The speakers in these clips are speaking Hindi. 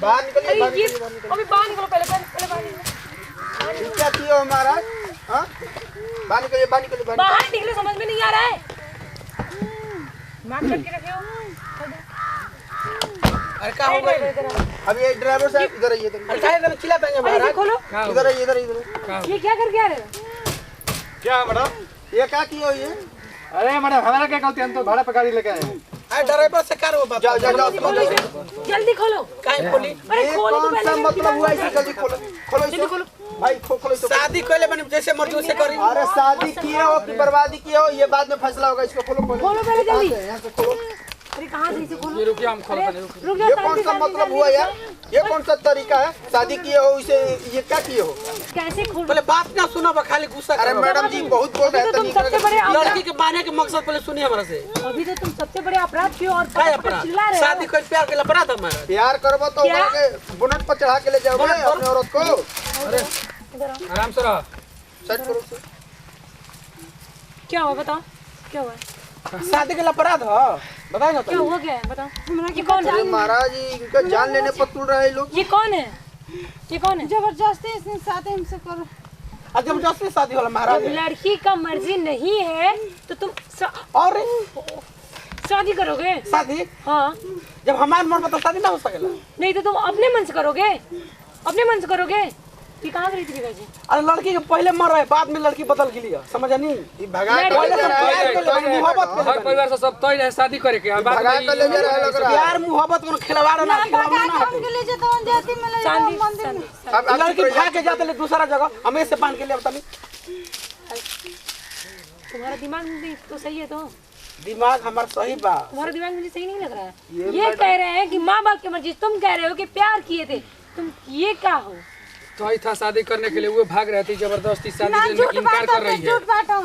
बाहर निकलिए अभी बाहर निकलो पहले बाहर निकलो। क्या किए हो महाराज? हाँ बाहर निकलिए बाहर निकले समझ में नहीं आ रहा है। मास्क करके रखे हो। अरे क्या हो गया? अभी ये ड्राइवर साहब इधर आइए। अरे क्या इधर चिल्ला पेंगे महाराज? खोलो इधर आइए। ये क्या करके आ रहे हो? क्या मैडम ये क्या किए हो ये? अरे मैडम हमारा क्या गलती, हम तो भाड़ा पे गाड़ी लेके आए हैं। अरे ड्राइवर से कर वो बात। जाओ जल्दी खोलो। काहे खोली? अरे ये खोलो तो कौन सा पहले। मतलब हुआ इसे? जल्दी खोलो इसे। भाई खोलो इसे। शादी कोले बने जैसे मर्जी से करी। अरे शादी किए हो कि बर्बादी किए हो ये बाद में फैसला होगा। इसको खोलो पहले जल्दी। यहाँ से खोलो। अरे कहाँ से इसे खोलो? ये रुकिए हम खोल बने। रुक ये कौन सा मतलब हुआ यार? ये कौन सा तरीका है? शादी किए हो इसे ये क्या किए हो? कैसे खोलो? पहले बात ना सुनो खाली गुस्सा अरे करो। मैडम जी बहुत बोल रहे हैं। तुम सबसे बड़े लड़की के मारने के मकसद पहले सुनिए हमारा से। अभी तो तुम सबसे बड़े अपराध किए और क्या पकड़ अपराध? चिल्ला रहे हो। शादी कोई प्यार के लिए अपराध हमारा। प्यार करबो तो क्या? बुनट पर चढ़ा के ले जाओगे अपने औरत को। आराम से रहो। सच करो से। क्या हुआ बताओ? क्या हुआ? शादी के लिए अपराध हो बताए ना। क्या हुआ क्या है बताओ? ये कौन अरे है? महाराज जी इनका जान लेने पर तुल रहे हैं लोग। ये कौन है? ये कौन है? जबरदस्ती इसने शादी हमसे करो। अब जबरदस्ती शादी होला महाराज। जब लड़की का मर्जी नहीं है तो तुम और शादी करोगे? शादी हाँ। जब हमारे मन में तो शादी ना हो सकेला। नहीं तो तुम अपने मन से करोगे? अपने मन से करोगे? ये कहाँ गई थी जी? अरे लड़की के पहले मर रहे बाद में लड़की बदल के लिया समझ नहीं। ये भगा के लड़की ले जा रहा है। हर परिवार से सब तय है शादी करे के। भगा के ले जा रहा है लग रहा है। प्यार मुहब्बत को खिलवाड़ ना खिलवाड़ ना हटे। के लिए जाता हूं जाती में ले जाओ मंदिर में। अब लड़की भाग के जाते ले दूसरा जगह हमें से बांध के ले बतानी। तुम्हारा दिमाग नहीं तो सही है तो? दिमाग हमारा सही बा। तुम्हारा दिमाग मुझे सही नहीं लग रहा है। ये कह रहे हैं कि माँ बाप की मर्जी, तुम कह रहे हो कि प्यार किए थे। तुम ये क्या हो? तो था शादी करने के लिए वो भाग रही थी, जबरदस्ती शादी से इनकार कर रही है। झूठ बाटो।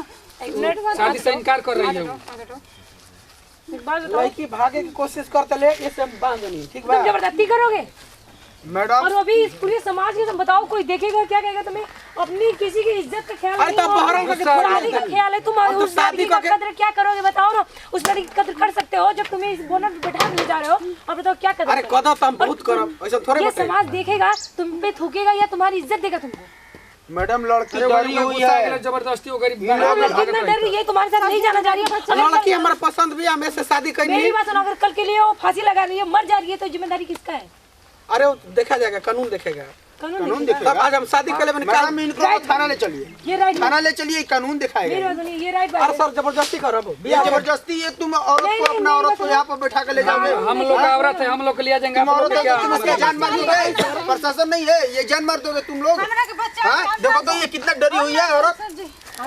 एक मिनट शादी से इनकार कर रही है वो। एक बात बताओ, लड़की भागे की कोशिश करते ले ये सब बांध नहीं ठीक बा। तुम जबरदस्ती करोगे? मैडम और अभी इस पूरे समाज के तुम बताओ कोई देखेगा क्या कहेगा तुम्हें? अपनी किसी की इज्जत का ख्याल अरे नहीं तब है, बहरम का शादी का ख्याल है। तुम और तो उस लड़की का शादी कदर क्या करोगे बताओ ना? उस लड़की की कदर कर सकते हो जब तुम्हें इस बोनट पे बैठा के ले जा रहे हो? और बताओ क्या कदर अरे करोगे? कदर तो हम बहुत करब ऐसा थोड़े ये बताए। समाज देखेगा तुम पे थूकेगा या तुम्हारी इज्जत देगा तुमको? मैडम लड़की डरी हुई है। जबरदस्ती वो गरीब लड़की में डर रही है, तुम्हारे साथ नहीं जाना चाह रही है। लड़की हमारा पसंद भी हमें से शादी करनी। मेरी बात सुनो, अगर कल के लिए वो फांसी लगा रही है, मर जा रही है, तो जिम्मेदारी किसका है? अरे वो देखा जाएगा कानून देखेगा। कानून देखेगा। तब आज हम शादी कर ले मैडम इनको थाना ले चलिए। ये राइट थाना ले चलिए कानून मेरी दिखाएगा। बात सुनिए, ये राइट अरे सर जबरदस्ती करब ये जबरदस्ती है। तुम औरत को अपना औरत को यहाँ पर बैठा कर ले जाओगे। हम लोग का औरत है, हम लोग के लिए जाएंगे। तुम आप लोग औरत क्या तुम इसका जान मार दोगे? प्रशासन नहीं है ये जान मार दोगे तुम लोग। हाँ देखो तो ये कितना डरी हुई है औरत।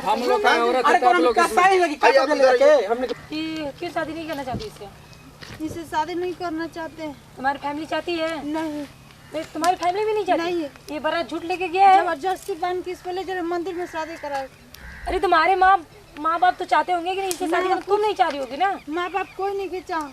हम लोग का औरत अरे है तो आप कौन लोग का सही लगी क्या लेके हमने कि क्यों शादी नहीं करना चाहती इससे? इसे शादी नहीं करना चाहते। तुम्हारी फैमिली चाहती है? नहीं नहीं, तुम्हारी फैमिली भी नहीं चाहती? नहीं। ये बड़ा झूठ लेके गया है। जबरदस्ती बांध के इसको ले जा मंदिर में शादी करा। अरे तुम्हारे माँ बाप तो चाहते होंगे कि नहीं इससे शादी करना? तुम नहीं चाह रही होगी ना? माँ बाप कोई नहीं खींचा।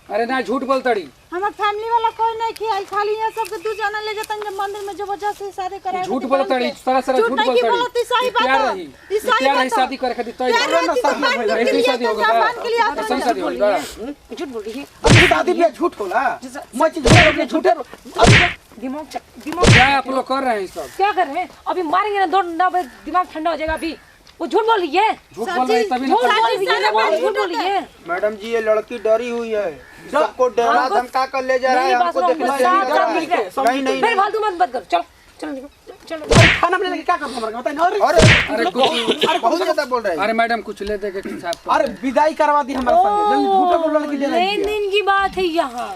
अरे ना झूठ बोलतड़ी। हमार फैमिली वाला कोई नहीं किया। खाली ये सब के दू जाना ले जाता है मंदिर में जबरदस्ती शादी करा। झूठ बोलतड़ी, सरासर झूठ नहीं की बोलती, बोलतड़ी। सही बात प्यार है। रही, ई सही प्यार रही बात है। शादी करे खातिर तय प्यार रहती तो बांध के ऐसी लिए शादी होगा बांध के लिए आता ऐसी शादी बोल होगा। रही है, झूठ बोल रही है। शादी भी झूठ होला। मैं चीज झूठे दिमाग क्या आप लोग कर रहे हैं सब? क्या कर रहे हैं? अभी मारेंगे ना, दो दिमाग ठंडा हो जाएगा। अभी वो झूठ बोल रही है। झूठ बोल रहे हैं तभी ना झूठ बोल रही है, वो झूठ बोल रही है। मैडम जी ये लड़की डरी हुई है। सबको डरा धमका कर ले जा रहा है। मेरी बात हमको सुनो, देखने हमको से साफ नहीं लग रहा साफ है। दिख रहा है। नहीं फिर फालतू मत करो। चलो चलो निकलो, चलो। खाना में लेके क्या कर हमारा बताइए। और अरे कुछ बहुत ज्यादा बोल रहे हैं। अरे मैडम कुछ ले दे के साहब। अरे विदाई करवा दी हमारे संग जल्दी झूठे बोल लड़की ले रही लेन देन की बात है यहाँ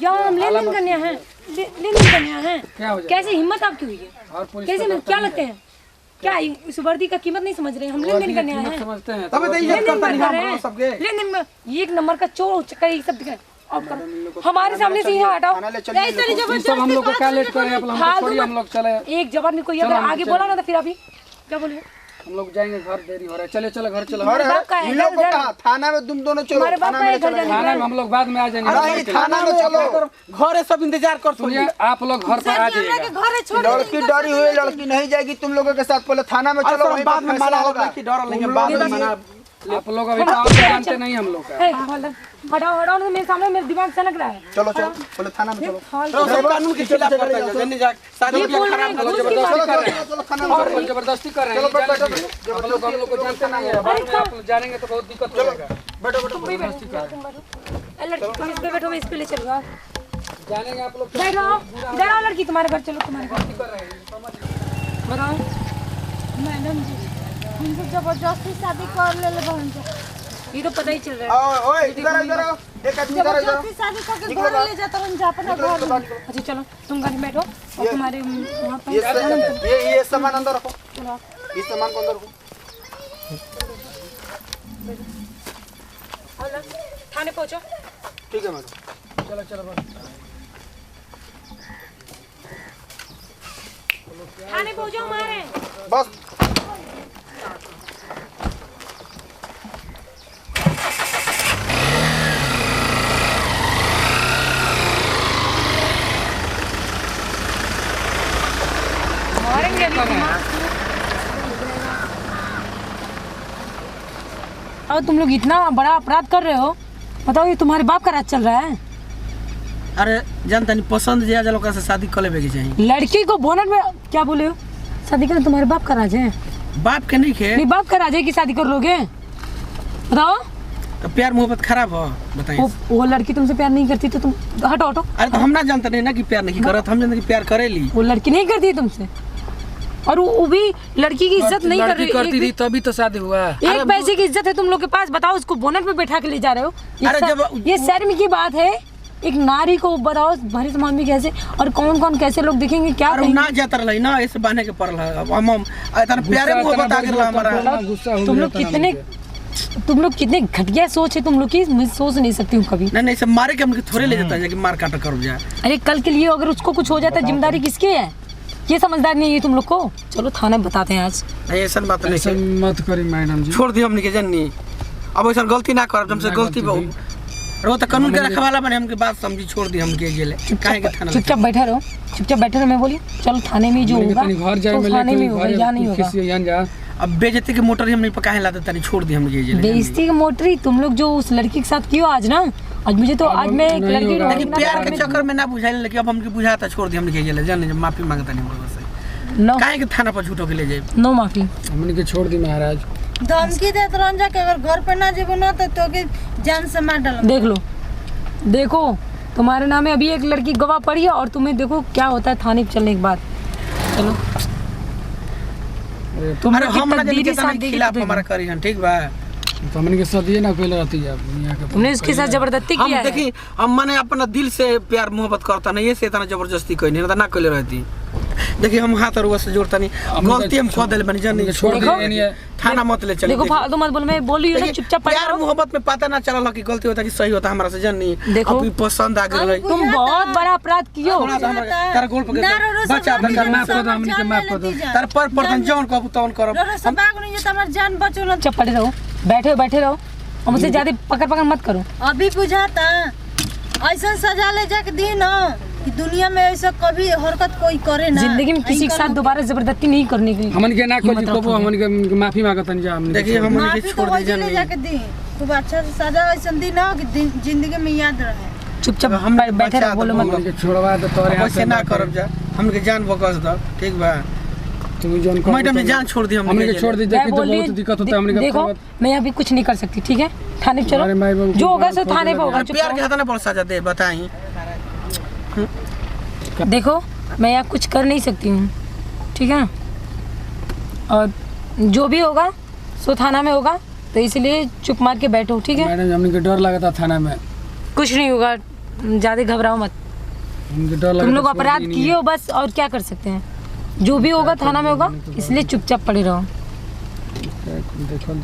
हम लेन देन करने हैं। लेन देन करने हैं। क्या हो जाए? कैसे हिम्मत आपकी हुई है? और पुलिस कैसे में क्या लगते हैं? क्या इस वर्दी का कीमत नहीं समझ रहे हैं? हम लेन देन करने आए हैं। समझते हैं तब तो लेन इज्जत देन करता कर नहीं रहे हम हैं। सबके। लेन देन में एक नंबर का चोर चक्कर ये सब दिख रहा है। अब करो। हमारे सामने से यहाँ हटाओ। थाना ले चलिए। ये सब हम लोग को क्या लेट करे हम लोग छोड़िए, हम लोग चले। एक जवान में कोई अगर आगे बोला ना तो फिर अभी क्या बोलिए? हम लोग जाएंगे घर, देरी हो रहा है। चले चलो घर चलो। और बाप का है, इन लोग को घर- कहा थाना में तुम दोनों चलो। हमारे बाप थाना का में है, घर चलो। जाने थाना में हम लोग बाद में आ जाएंगे। अरे थाना में चलो। घरे सब इंतजार कर सुनिए आप लोग घर पर आ जाइएगा। घरे छोड़ लड़की डरी हुई लड़की नहीं जाएगी तुम लोगों के साथ। पहले थाना में चलो, वहीं बाद पर में फैसला मना होगा। होगा कि डर लेंगे तुम बाद लोग में मना। आप लोग अभी गाँव में जानते नहीं हम लोग का। ए, हटाओ हटाओ नहीं, मेरे सामने मेरे दिमाग सनक रहा है। चलो चलो बोले थाना में चलो सब कानून के खिलाफ करता है जन्नी जा शादी ये बोल रहे हैं घूस की बात कर रहे हैं। चलो थाना में और जबरदस्ती कर रहे हैं। हम लोग को जानते नहीं है, बाद में आप लोग जानेंगे तो बहुत दिक्कत हो जाएगा। बैठो ए, लड़की तुम इस पे बैठो, मैं इस पे ले चलूंगा। जानेंगे आप लोग बैठो इधर आओ, लड़की तुम्हारे घर चलो, तुम्हारे घर कर रहे हैं। बताओ। मैडम जी हमसे जबरदस्ती शादी कर ले बहन जी। ये तो पता ही चल रहा है। ओए इधर आओ एक आदमी इधर आओ जबरदस्ती शादी करके घर ले जाता रहे जा अपना घर में। अच्छा चलो तुम गाड़ी में बैठो और तुम्हारे वहाँ पे ये सामान अंदर रखो, इस सामान को अंदर रखो। और थाने पहुँचो। ठीक है मैडम। चलो चलो बस। थाने पहुँचो हमारे। बस मारेंगे अभी और तुम लोग इतना बड़ा अपराध कर रहे हो। बताओ ये तुम्हारे बाप का राज चल रहा है। अरे जानता नहीं पसंद जिया जलो का से शादी कर लेवे के चाहिए। लड़की को बोनट में क्या बोले हो? शादी करना तुम्हारे बाप का राज है। बाप के नहीं खे नहीं बाप का राज है कि शादी कर लोगे? बताओ। तो प्यार मोहब्बत खराब हो बताइए। वो लड़की तुमसे प्यार नहीं करती तो तुम हटो हटो। अरे तो हम ना जानते नहीं ना कि प्यार नहीं करत, हम जानते कि प्यार करेली। वो लड़की नहीं करती है तुमसे, और वो भी लड़की की इज्जत नहीं कर लड़की रही। करती थी तभी तो शादी हुआ। एक पैसे की इज्जत है तुम लोग के पास? बताओ उसको बोनट में बैठा के ले जा रहे हो। अरे ये शर्म की बात है। एक नारी को बताओ भरी समाज में कैसे, और कौन कौन कैसे लोग देखेंगे क्या अरे ना जाता रही ना ऐसे बहाने के पड़ल हम इतना प्यारे मोहब्बत आ गेल हमारा। तुम लोग कितने घटिया सोच है तुम लोग की, मैं सोच नहीं सकती हूँ कभी। नहीं नहीं सब मारे के हमके थोड़े ले जाता है कि मार काट कर जाए। अरे कल के लिए अगर उसको कुछ हो जाता है जिम्मेदारी किसकी है? ये समझदार नहीं है तुम लोग को। चलो थाने बताते हैं आज। नहीं ऐसा बात नहीं ऐसा मत करी मैडम जी। छोड़ दी हमने के जन्नी, अब ऐसा गलती ना करब, हमसे गलती बहुत रो तो कानून के रखवाला बने हमके बात समझी छोड़ दी हमके गेले काहे के थाना। चुपचाप बैठे रहो, चुपचाप बैठे रहो। मैं बोली चलो थाने में जो होगा घर जाए तो थाने में होगा या नहीं होगा। अब बेइज्जती के मोटर हम नहीं पकाए लाते तनी छोड़ दी हमने गेले। बेइज्जती की मोटरी तुम लोग जो उस लड़की के साथ कियो आज ना, आज मुझे तो आज मैं एक लड़की लेकिन प्यार के चक्कर में ना बुझाइल, लेकिन अब हमके बुझाता छोड़ दी हमने गेले। जाने माफी मांगता नहीं हमरे से नो काहे के थाना पर झूठो के ले जाए। नो माफी। हमने के छोड़ दी महाराज। धमकी देत रहन जा के अगर घर पे ना जेबो ना तो के जान से मार डाल। देख लो, देखो तुम्हारे नाम में अभी एक लड़की गवाह पड़ी है और तुम्हें देखो क्या होता है थाने चलने के बाद। चलो तुम अरे लोग हम ना कितना देने के साथ तनी खिलाफ हमारा करी हन ठीक बा। तो हमने के साथ ये ना पहले रहती है दुनिया के। तुमने उसके साथ जबरदस्ती हम किया है। देखी हम माने अपना दिल से प्यार मोहब्बत करता नहीं, ये से इतना जबरदस्ती कोई नहीं ना कइले रहती। देखिए हम हाथ और से जोड़ता नहीं, गलती हम कह देले बनी जानी छोड़ दी। थाना मत ले चले। देखो फालतू मत बोल, मैं बोल रही हूँ ना चुपचाप पड़े प्यार रहो। मोहब्बत में पता ना चला कि गलती होता कि सही होता हमारा से जानी। देखो, अभी पसंद आ गई तुम बहुत बड़ा अपराध कियो। तारा गोल पकड़ बच्चा माफ कर दो, हमने के माफ कर दो। तार पर प्रधान जौन कहबू तौन करब। रो सब बाग नहीं जे हमर जान बचो ना। चुप पड़े रहो, बैठे रहो और मुझसे ज्यादा पकड़ मत करो। अभी बुझाता ऐसा सजा ले जाके दी ना कि दुनिया में ऐसा कभी हरकत कोई करे ना। जिंदगी में किसी के साथ दोबारा जबरदस्ती नहीं करने की। हमन के ना कोई को हमन के माफी मांगतन जा। हमने देखिए हम माफी के तो छोड़ वही दे ले जाके दी खूब अच्छा से सजा ऐसा दी ना कि जिंदगी में याद रहे। चुपचाप हम बैठे रहो, बोलो मत। हमन के छोड़वा दे तोरे हाथ ऐसे ना करब जा, हमके जान बकस दो ठीक बा। तुम जोन को मैडम ने जान छोड़ दी हमने के छोड़ दी। मैं देखी तो बोल रही बहुत दिक्कत होता है हमने के। देखो मैं अभी कुछ नहीं कर सकती, ठीक है? थाने पे हमारे माई चलो, बाबू जो को होगा सो बहुत थाने पे होगा। और प्यार के हाथ ना पड़ सजा दे बताई। देखो मैं यहाँ कुछ कर नहीं सकती हूँ, ठीक है? और जो भी होगा सो थाना में होगा, तो इसलिए चुप मार के बैठो, ठीक है? मैडम हमने के डर लगा था थाना में। कुछ नहीं होगा, ज्यादा घबराओ मत। हमके डर लगा। तुम लोग अपराध किए हो बस, और क्या कर सकते हैं? जो भी होगा थाना में होगा, इसलिए चुपचाप पड़े रहो। देखो